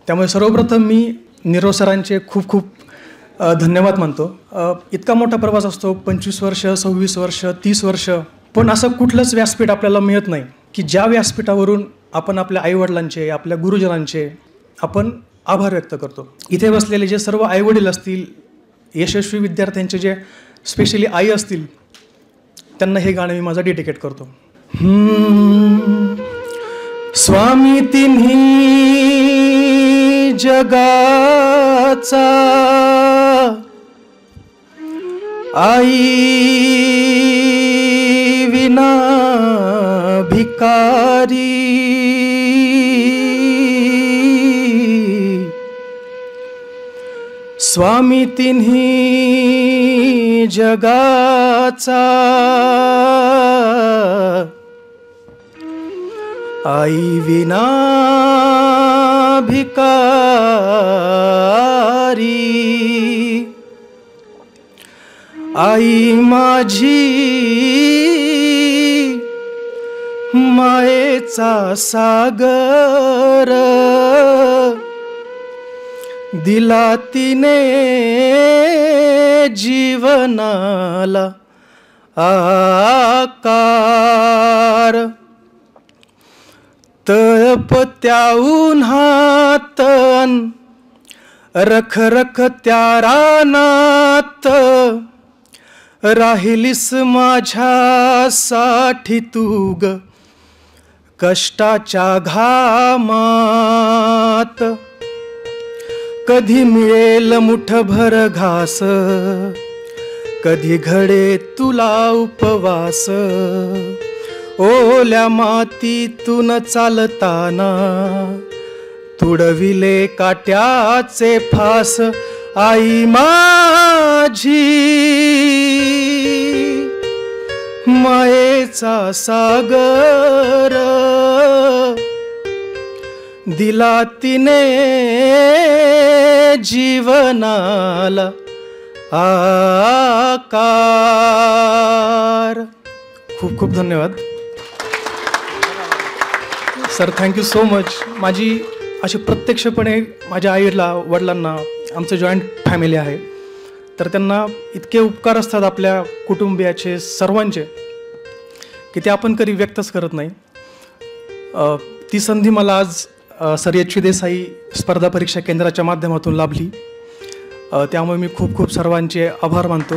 त्यामुळे सर्वप्रथम मी नीरव सरांचे खूप खूप धन्यवाद मानतो. इतका मोठा प्रवास असतो, 25 वर्ष, 26 वर्ष, 30 वर्ष, पण असं कुठलंच व्यासपीठ आपल्याला मिळत नाही की ज्या व्यासपीठावरून आपण आपल्या आईवडिलांचे, आपल्या गुरुजनांचे आपण आभार व्यक्त करतो. इथे बसलेले जे सर्व आईवडील असतील, यशस्वी विद्यार्थ्यांचे जे स्पेशली आई असतील, त्यांना हे गाणं मी माझं डेडिकेट करतो. स्वामी तिन्ही जगाचा, आई विना भिकारी, स्वामी तिन्ही जगाचा, आई विना भिकारी, आई माझी मायेचा सागर, दिला तिने जीवनाला आकार. तळपत्या उन्हात रख रख त्या रानात, राहिलीस माझ्यासाठी तू ग कष्टाच्या घामात. कधी मिळेल मुठभर घास, कधी घडे तुला उपवास, ओल्या मातीतून चालताना तुडविले काट्याचे फास. आई माझी मायेचा सागर, दिला तिने जीवनाला आकार. खूप खूप धन्यवाद सर, थँक्यू सो मच. माझी अशी प्रत्यक्षपणे माझ्या आईला वडिलांना, आमचं जॉईंट फॅमिली आहे, तर त्यांना इतके उपकार असतात आपल्या कुटुंबियाचे, सर्वांचे, की ते आपण कधी व्यक्तच करत नाही. ती संधी मला आज सर एच देसाई स्पर्धा परीक्षा केंद्राच्या माध्यमातून लाभली. त्यामुळे मी खूप खूप सर्वांचे आभार मानतो.